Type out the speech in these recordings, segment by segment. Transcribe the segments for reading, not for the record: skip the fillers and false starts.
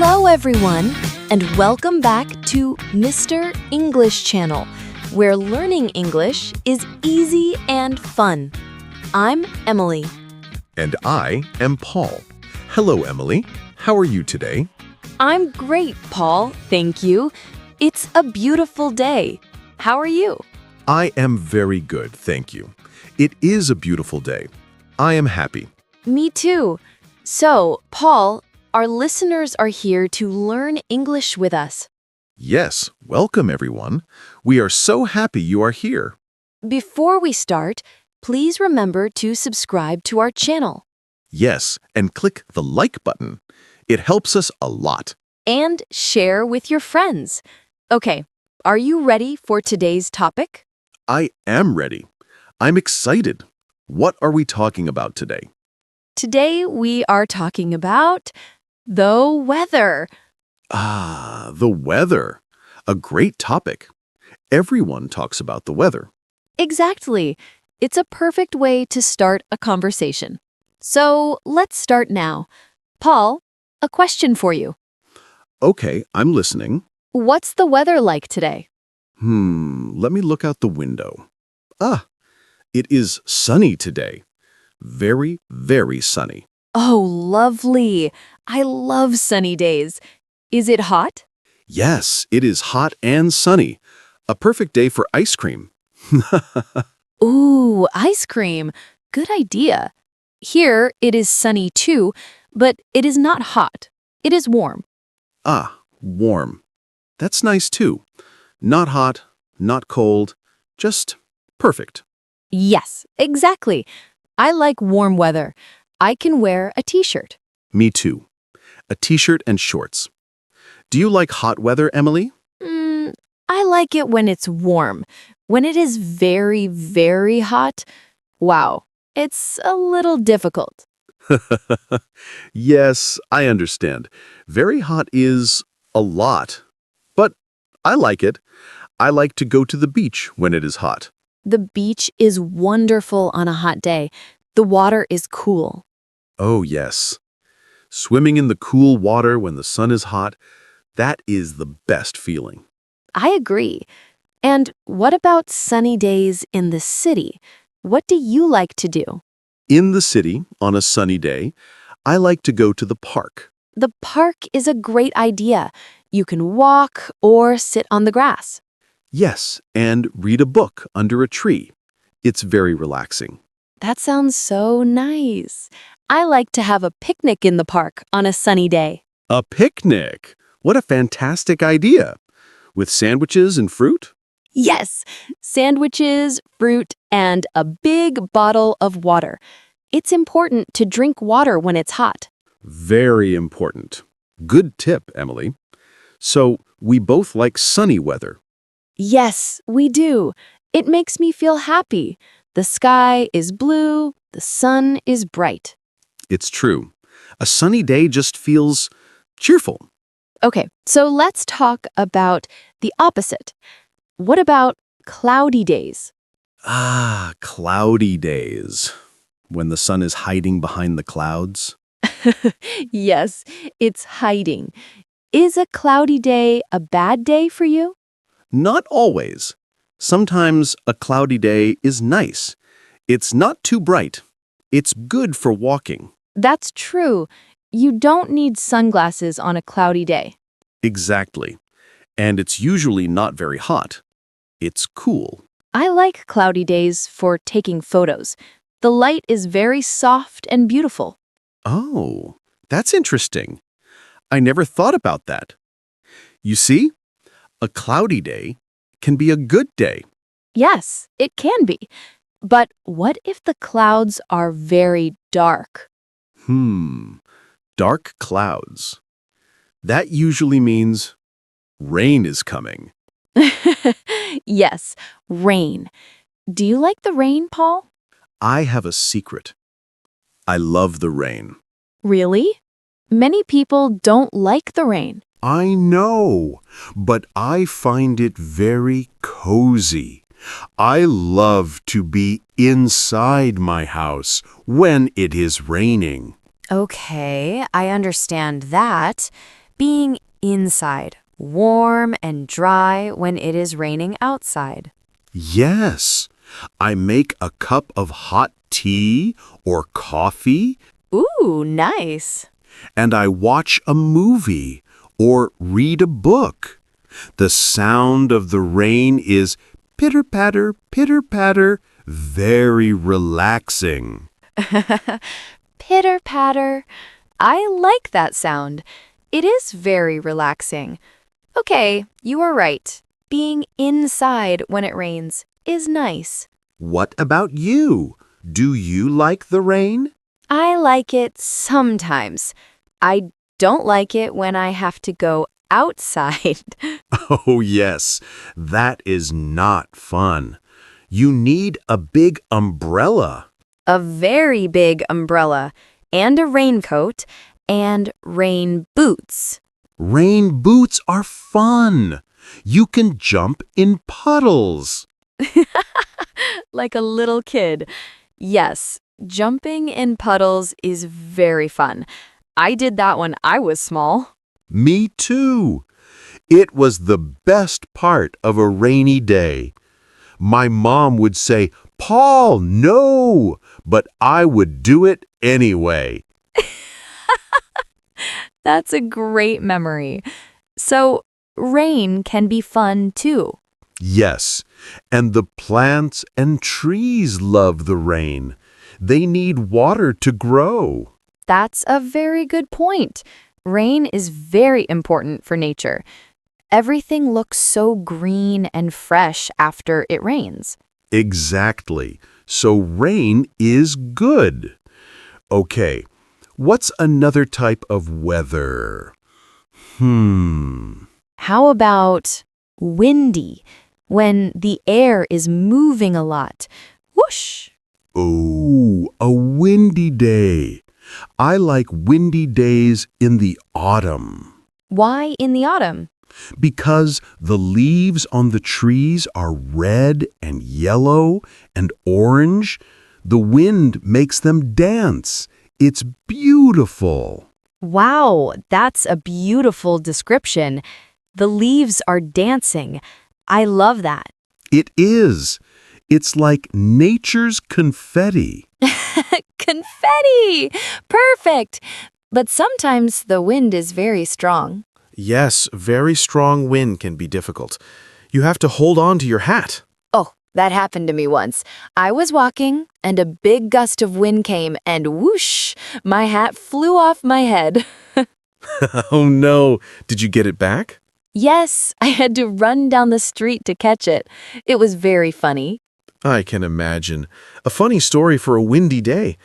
Hello, everyone, and welcome back to Mr. English Channel, where learning English is easy and fun. I'm Emily. And I am Paul. Hello, Emily. How are you today? I'm great, Paul, thank you. It's a beautiful day. How are you? I am very good, thank you. It is a beautiful day. I am happy. Me too. So, Paul, our listeners are here to learn English with us. Yes, welcome everyone. We are so happy you are here. Before we start, please remember to subscribe to our channel Yes, and click the like button. It helps us a lot. and share with your friends. Okay, are you ready for today's topic? I am ready. I'm excited. What are we talking about today? Today we are talking about the weather. The weather. A great topic. Everyone talks about the weather. Exactly. It's a perfect way to start a conversation. So let's start now. Paul, a question for you. Okay, I'm listening. What's the weather like today? Let me look out the window. It is sunny today. Very, very sunny. Oh, lovely. I love sunny days. Is it hot? Yes, it is hot and sunny. A perfect day for ice cream. Ooh, ice cream. Good idea. Here it is sunny too, but it is not hot. It is warm. Warm. That's nice too. Not hot, not cold, just perfect. Yes, exactly. I like warm weather. I can wear a t-shirt. Me too. A t-shirt and shorts. Do you like hot weather, Emily? I like it when it's warm. When it is very, very hot, wow, it's a little difficult. Yes, I understand. Very hot is a lot. But I like it. I like to go to the beach when it is hot. The beach is wonderful on a hot day. The water is cool. Oh, yes. Swimming in the cool water when the sun is hot, that is the best feeling. I agree. And what about sunny days in the city? What do you like to do? In the city, on a sunny day, I like to go to the park. The park is a great idea. You can walk or sit on the grass. Yes, and read a book under a tree. It's very relaxing. That sounds so nice. I like to have a picnic in the park on a sunny day. A picnic! What a fantastic idea! With sandwiches and fruit? Yes, sandwiches, fruit, and a big bottle of water. It's important to drink water when it's hot. Very important. Good tip, Emily. So, we both like sunny weather. Yes, we do. It makes me feel happy. The sky is blue, the sun is bright. It's true. A sunny day just feels cheerful. Okay, so let's talk about the opposite. What about cloudy days? Cloudy days. When the sun is hiding behind the clouds. Yes, it's hiding. Is a cloudy day a bad day for you? Not always. Sometimes a cloudy day is nice. It's not too bright. It's good for walking. That's true. You don't need sunglasses on a cloudy day. Exactly. And it's usually not very hot. It's cool. I like cloudy days for taking photos. The light is very soft and beautiful. Oh, that's interesting. I never thought about that. You see, a cloudy day can be a good day. Yes, it can be. But what if the clouds are very dark? Dark clouds. That usually means rain is coming. Yes, rain. Do you like the rain, Paul? I have a secret. I love the rain. Really? Many people don't like the rain. I know, but I find it very cozy. I love to be inside my house when it is raining. Okay, I understand that. being inside, warm and dry when it is raining outside. Yes, I make a cup of hot tea or coffee, Ooh, nice. and I watch a movie or read a book. The sound of the rain is pitter-patter, pitter-patter, very relaxing. Pitter-patter. I like that sound. It is very relaxing. Okay, you are right. Being inside when it rains is nice. What about you? Do you like the rain? I like it sometimes. I don't like it when I have to go outside. Oh, yes, that is not fun. You need a big umbrella. A very big umbrella and a raincoat and rain boots. Rain boots are fun. You can jump in puddles. Like a little kid. Yes, jumping in puddles is very fun. I did that when I was small. Me too. It was the best part of a rainy day. My mom would say, "Paul, no!" But I would do it anyway. That's a great memory. So, rain can be fun too. Yes, and the plants and trees love the rain. They need water to grow. That's a very good point. Rain is very important for nature. Everything looks so green and fresh after it rains. Exactly. So rain is good. Okay, what's another type of weather? How about windy, when the air is moving a lot? Whoosh! Oh, a windy day. I like windy days in the autumn Why in the autumn? because the leaves on the trees are red and yellow and orange. The wind makes them dance. It's beautiful. Wow, that's a beautiful description. The leaves are dancing. I love that. It is. It's like nature's confetti. Confetti! Perfect! But sometimes the wind is very strong. Yes, very strong wind can be difficult. You have to hold on to your hat. Oh, that happened to me once. I was walking, and a big gust of wind came, and whoosh, my hat flew off my head. Oh no, did you get it back? Yes, I had to run down the street to catch it. It was very funny. I can imagine. A funny story for a windy day.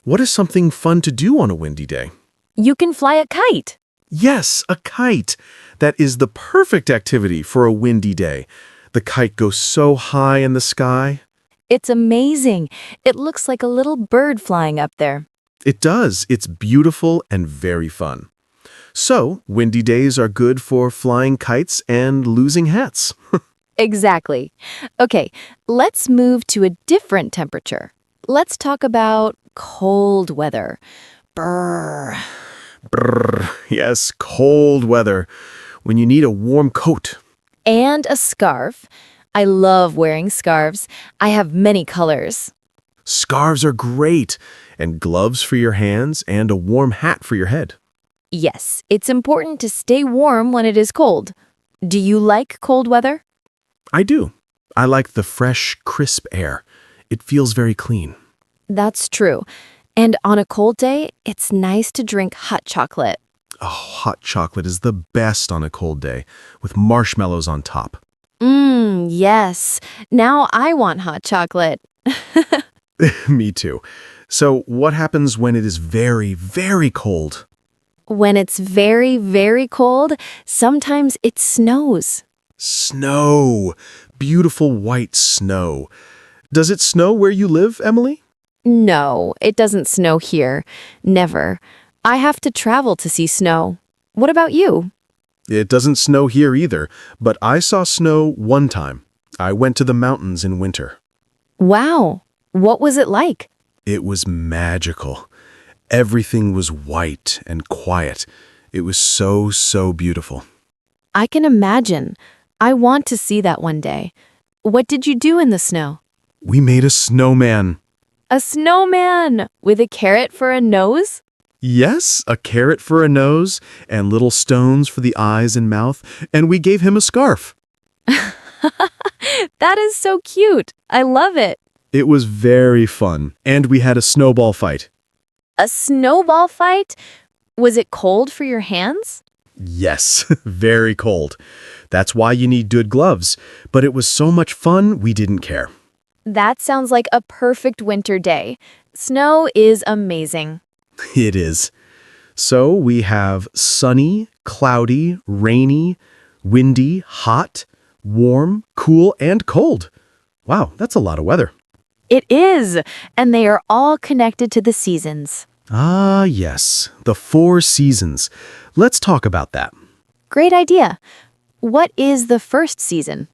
What is something fun to do on a windy day? You can fly a kite. Yes, a kite. That is the perfect activity for a windy day. The kite goes so high in the sky. It's amazing. It looks like a little bird flying up there. It does. It's beautiful and very fun. So, windy days are good for flying kites and losing hats. Exactly. Okay, let's move to a different temperature. Let's talk about cold weather. Brr. Brrr. Yes, cold weather. When you need a warm coat. And a scarf. I love wearing scarves. I have many colors. Scarves are great. And gloves for your hands and a warm hat for your head. Yes, it's important to stay warm when it is cold. Do you like cold weather? I do. I like the fresh, crisp air. It feels very clean. That's true. And on a cold day, it's nice to drink hot chocolate. Oh, hot chocolate is the best on a cold day, with marshmallows on top. Yes. Now I want hot chocolate. Me too. So, what happens when it is very, very cold? When it's very, very cold, sometimes it snows. Snow. Beautiful white snow. Does it snow where you live, Emily? No, it doesn't snow here. Never. I have to travel to see snow. What about you? It doesn't snow here either, but I saw snow one time. I went to the mountains in winter. Wow. What was it like? It was magical. Everything was white and quiet. It was so, so beautiful. I can imagine. I want to see that one day. What did you do in the snow? We made a snowman. A snowman with a carrot for a nose? Yes, a carrot for a nose and little stones for the eyes and mouth, and we gave him a scarf. That is so cute. I love it. It was very fun, and we had a snowball fight. A snowball fight? Was it cold for your hands? Yes, very cold. That's why you need good gloves. But it was so much fun, we didn't care. That sounds like a perfect winter day. Snow is amazing. It is. So we have sunny, cloudy, rainy, windy, hot, warm, cool, and cold. Wow, that's a lot of weather. It is, and they are all connected to the seasons. Ah, yes, the 4 seasons. Let's talk about that. Great idea. What is the first season?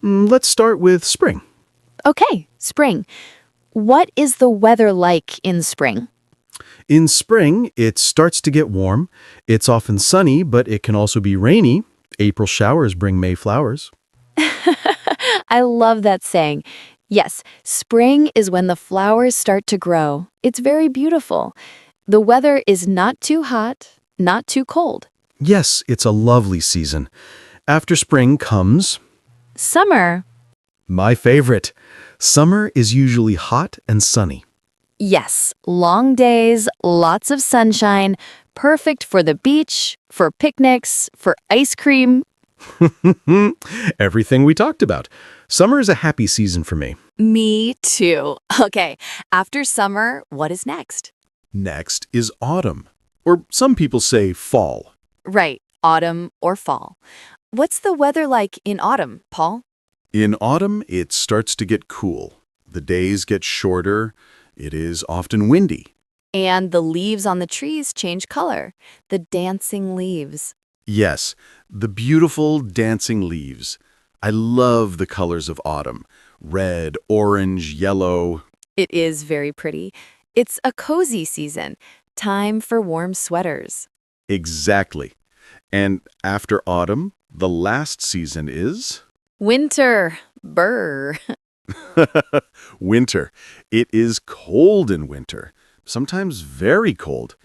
Let's start with spring. Okay, spring. What is the weather like in spring? In spring, it starts to get warm. It's often sunny, but it can also be rainy. April showers bring May flowers. I love that saying. Yes, spring is when the flowers start to grow. It's very beautiful. The weather is not too hot, not too cold. Yes, it's a lovely season. After spring comes Summer. my favorite. Summer is usually hot and sunny. Yes, long days, lots of sunshine, perfect for the beach, for picnics, for ice cream. Everything we talked about. Summer is a happy season for me. Me too. Okay, after summer, what is next? Next is autumn, or some people say fall. Right, autumn or fall. What's the weather like in autumn, Paul? In autumn, it starts to get cool. The days get shorter. It is often windy. And the leaves on the trees change color. The dancing leaves. Yes, the beautiful dancing leaves. I love the colors of autumn. Red, orange, yellow. It is very pretty. It's a cozy season. Time for warm sweaters. Exactly. And after autumn, the last season is Winter. Brr. winter. It is cold in winter, sometimes very cold.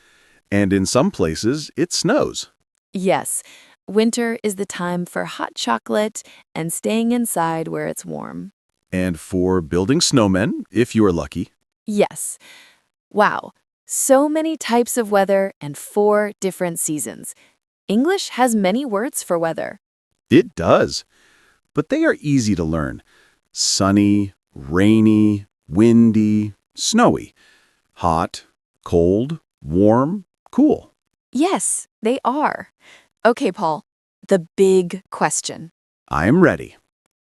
And in some places, it snows. Yes, winter is the time for hot chocolate and staying inside where it's warm. And for building snowmen, if you are lucky. Yes. Wow, so many types of weather and 4 different seasons. English has many words for weather. It does. But they are easy to learn. Sunny, rainy, windy, snowy. Hot, cold, warm, cool. Yes, they are. Okay, Paul, the big question. I am ready.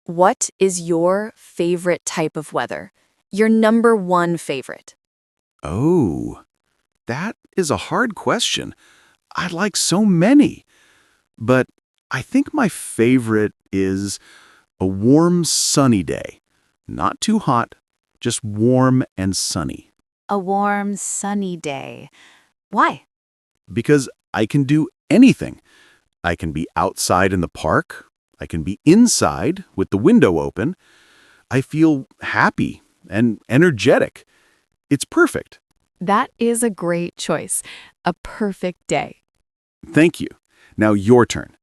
What is your favorite type of weather? Your number 1 favorite? Oh, that is a hard question. I like so many. But I think my favorite is a warm, sunny day. Not too hot, just warm and sunny. A warm, sunny day. Why? Because I can do anything. I can be outside in the park. I can be inside with the window open. I feel happy and energetic. It's perfect. That is a great choice. A perfect day. Thank you. Now your turn.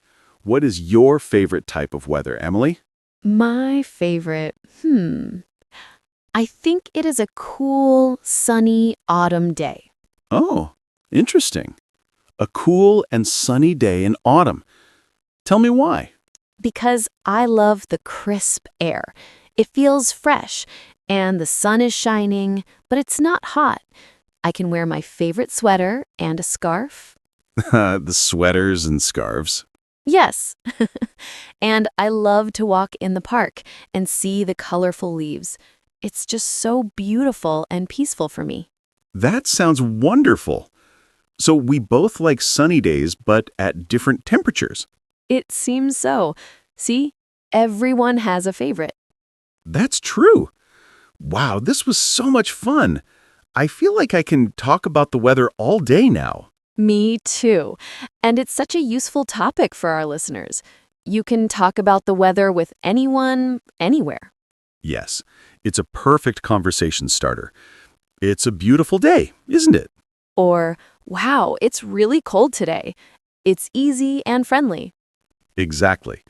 What is your favorite type of weather, Emily? My favorite, I think it is a cool, sunny autumn day. Oh, interesting. A cool and sunny day in autumn. Tell me why. Because I love the crisp air. It feels fresh, and the sun is shining, but it's not hot. I can wear my favorite sweater and a scarf. The sweaters and scarves. Yes. And I love to walk in the park and see the colorful leaves. It's just so beautiful and peaceful for me. That sounds wonderful. So we both like sunny days, but at different temperatures. It seems so. See, everyone has a favorite. That's true. Wow, this was so much fun. I feel like I can talk about the weather all day now. Me too. And it's such a useful topic for our listeners. You can talk about the weather with anyone, anywhere. Yes, it's a perfect conversation starter. It's a beautiful day, isn't it? Or, wow, it's really cold today. It's easy and friendly. Exactly.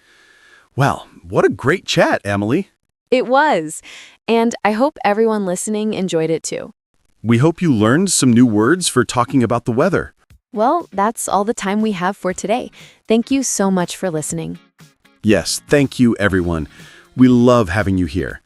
Well, what a great chat, Emily. It was. And I hope everyone listening enjoyed it too. We hope you learned some new words for talking about the weather. Well, that's all the time we have for today. Thank you so much for listening. Yes, thank you, everyone. We love having you here.